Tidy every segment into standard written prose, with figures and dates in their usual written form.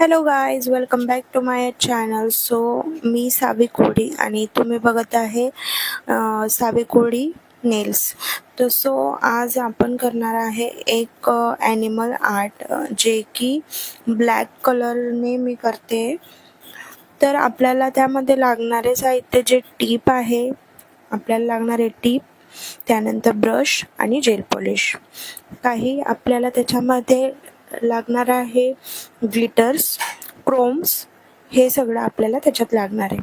Hello guys, welcome back to my channel. मी सावी कोडी आणि तुम्ही बघत आहे सावी कोडी नेल्स. आज आपण करणार आहे एक ॲनिमल आर्ट, जे की ब्लॅक कलरने मी करते. तर आपल्याला त्यामध्ये लागणारे साहित्य जे टीप आहे, आपल्याला लागणारे टीप, त्यानंतर ब्रश आणि जेल पॉलिश. काही आपल्याला त्याच्यामध्ये लागणार आहे ग्लिटर्स, क्रोम्स, हे सगळं आपल्याला त्याच्यात लागणार आहे.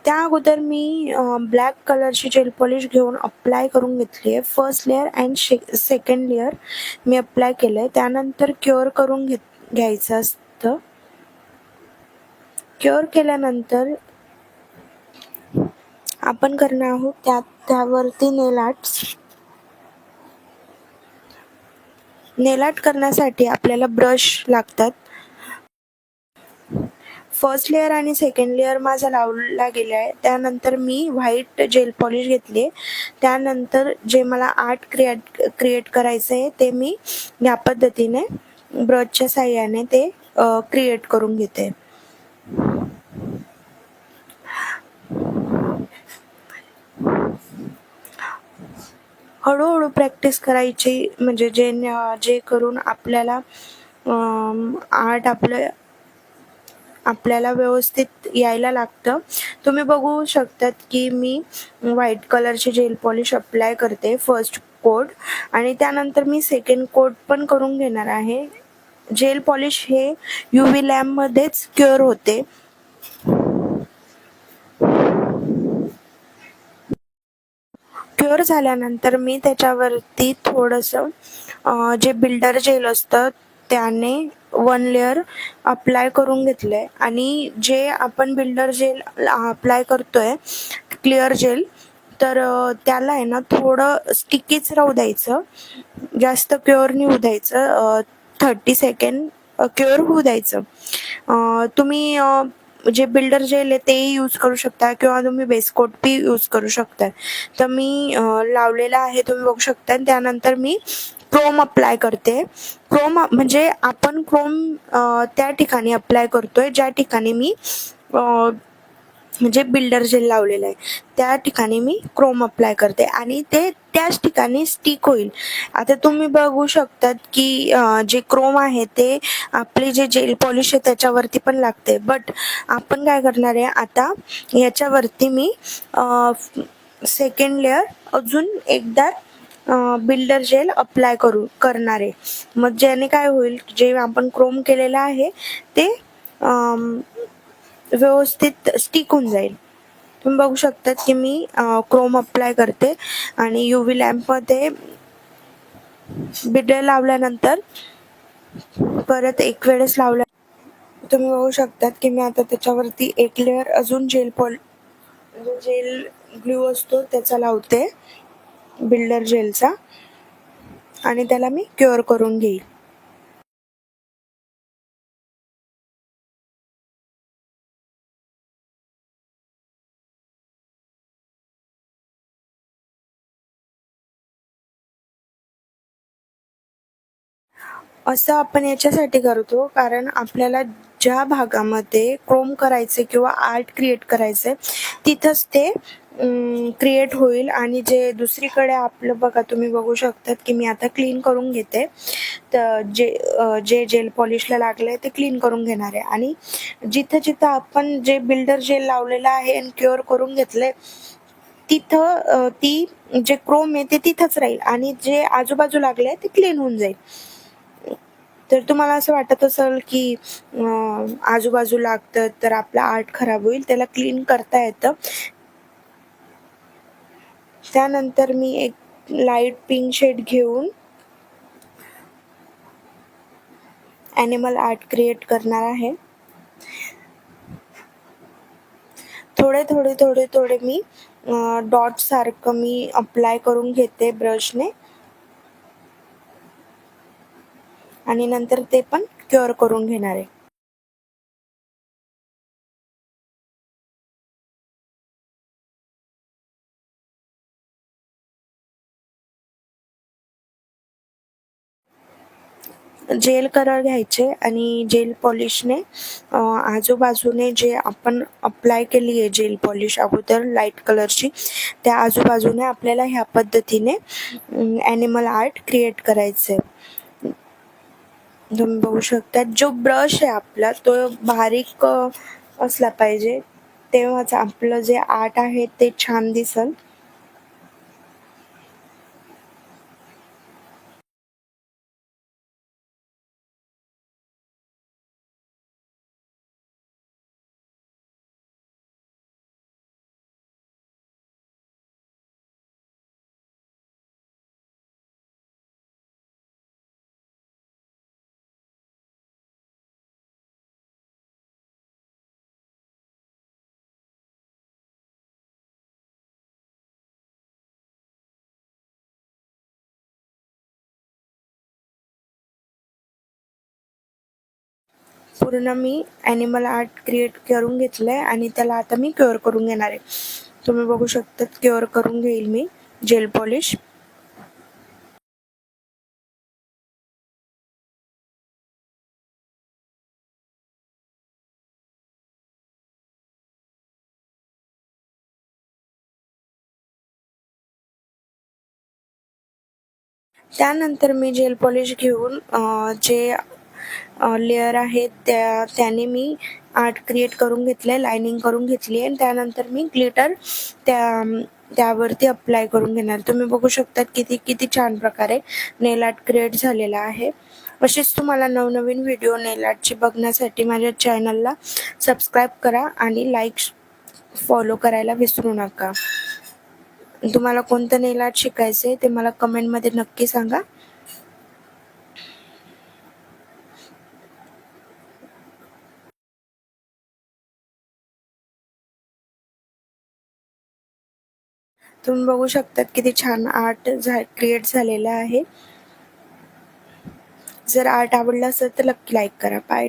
त्या अगोदर मी ब्लॅक कलरची जेल पॉलिश घेऊन अप्लाय करून घेतली आहे. First layer and second layer me apply केलं आहे. त्यानंतर क्युअर करून घ्यायचं असतं. क्युअर केल्यानंतर आपण करणार आहोत त्यावरती नेल आर्ट करण्यासाठी आपल्याला ब्रश लागतात. फर्स्ट लेअर आणि सेकंड लेअर माझा लावला गेला आहे. त्यानंतर मी व्हाईट जेल पॉलिश घेतली. त्यानंतर जे मला आर्ट क्रिएट करायचं आहे ते मी या पद्धतीने ब्रशच्या साहाय्याने ते क्रिएट करून घेते. हळूहळू प्रॅक्टिस करायची, म्हणजे जे करून आपल्याला आर्ट आपल्याला व्यवस्थित यायला लागतं. तुम्ही बघू शकतात की मी व्हाईट कलरची जेल पॉलिश अप्लाय करते फर्स्ट कोट, आणि त्यानंतर मी सेकंड कोट पण करून घेणार आहे. जेल पॉलिश हे UV लॅम्प मध्येच क्युअर होते. क्युअर झाल्यानंतर मी त्याच्यावरती थोडंसं जे बिल्डर जेल असतं त्याने 1 लेअर अप्लाय करून घेतलंय. आणि जे आपण बिल्डर जेल अप्लाय करतोय, क्लिअर जेल, तर त्याला आहे ना थोडं स्टिकीच राहू द्यायचं, जास्त क्युअर नाही होऊ द्यायचं. 30 सेकंड क्युअर होऊ द्यायचं. तुम्ही जे बिल्डर जेल आहे ते यूज करू शकता, किंवा तुम्ही बेस कोट बी यूज करू शकता. तर मी लावलेला आहे, तुम्ही बघू शकता. त्यानंतर मी क्रोम अप्लाय करते. क्रोम म्हणजे आपण क्रोम त्या ठिकाणी अप्लाय करतोय ज्या ठिकाणी मी म्हणजे बिल्डर जेल लावलेलं आहे, त्या ठिकाणी मी क्रोम अप्लाय करते आणि ते त्याच ठिकाणी स्टिक होईल. आता तुम्ही बघू शकतात की जे क्रोम आहे ते आपली जे जेल पॉलिश आहे त्याच्यावरती पण लागते. बट आपण काय करणार आहे, आता याच्यावरती मी सेकंड लेअर अजून एकदा बिल्डर जेल अप्लाय करणार आहे. मग ज्याने काय होईल, जे आपण क्रोम केलेलं आहे ते व्यवस्थित स्टिक होऊन जाईल. तुम्ही बघू शकतात की मी क्रोम अप्लाय करते आणि UV लॅम्पमध्ये बिल्डर लावल्यानंतर परत एक वेळेस लावल्या. तुम्ही बघू शकतात की मी आता त्याच्यावरती एक लेअर अजून जेल ग्लू असतो त्याचा लावते, बिल्डर जेलचा, आणि त्याला मी क्युअर करून घेईल. असं आपण याच्यासाठी करतो कारण आपल्याला ज्या भागामध्ये क्रोम करायचे किंवा आर्ट क्रिएट करायचे तिथंच ते क्रिएट होईल. आणि जे दुसरीकडे आपलं बघा, तुम्ही बघू शकतात की मी आता क्लीन करून घेते. तर जे जेल पॉलिशला लागले ते क्लीन करून घेणार आहे. आणि जिथं जिथं आपण जे बिल्डर जेल लावलेलं आहे आणि क्युअर करून घेतलंय तिथं ती जे क्रोम आहे ते तिथंच राहील आणि जे आजूबाजू लागले ते क्लीन होऊन जाईल. तर तुम्हाला असं वाटत असेल की आजूबाजू लागतं तर आपला आर्ट खराब होईल, त्याला क्लीन करता येतं. त्यानंतर मी एक लाईट पिंक शेड घेऊन ॲनिमल आर्ट क्रिएट करणार आहे. थोडे मी डॉट सारखं मी अप्लाय करून घेते ब्रशने, आणि नंतर ते पण क्युअर करून घेणार आहे. जेल कलर घ्यायचे आणि जेल पॉलिशने आजूबाजूने जे आपण अप्लाय केली आहे जेल पॉलिश अगोदर लाईट कलरची, त्या आजूबाजूने आपल्याला ह्या पद्धतीने ॲनिमल आर्ट क्रिएट करायचं आहे. तुम्ही बघू शकता जो ब्रश आहे आपला तो बारीक असला पाहिजे, तेव्हाच आपलं जे आर्ट आहे ते छान दिसल. पूर्ण मी ॲनिमल आर्ट क्रिएट करून घेतलं आहे आणि त्याला आता मी क्युअर करून घेणार आहे. तुम्ही बघू शकता क्युअर करून घेईल मी जेल पॉलिश. त्यानंतर मी जेल पॉलिश घेऊन जे लेअर आहेत त्याने मी आर्ट क्रिएट करून घेतलं आहे, लायनिंग करून घेतली आहे आणि त्यानंतर मी ग्लिटर त्यावरती अप्लाय करून घेणार. तुम्ही बघू शकता किती छान प्रकारे नेल आर्ट क्रिएट झालेला आहे. असेच तुम्हाला नवनवीन व्हिडिओ नेल आर्टचे बघण्यासाठी माझ्या चॅनलला सबस्क्राईब करा आणि लाईक फॉलो करायला विसरू नका. तुम्हाला कोणतं नेल आर्ट शिकायचं आहे ते मला कमेंटमध्ये नक्की सांगा. तुम्ही बघू शकता किती छान आर्ट क्रिएट झालेलं आहे. जर आर्ट आवडला असेल तर नक्की लाईक करा. बाय.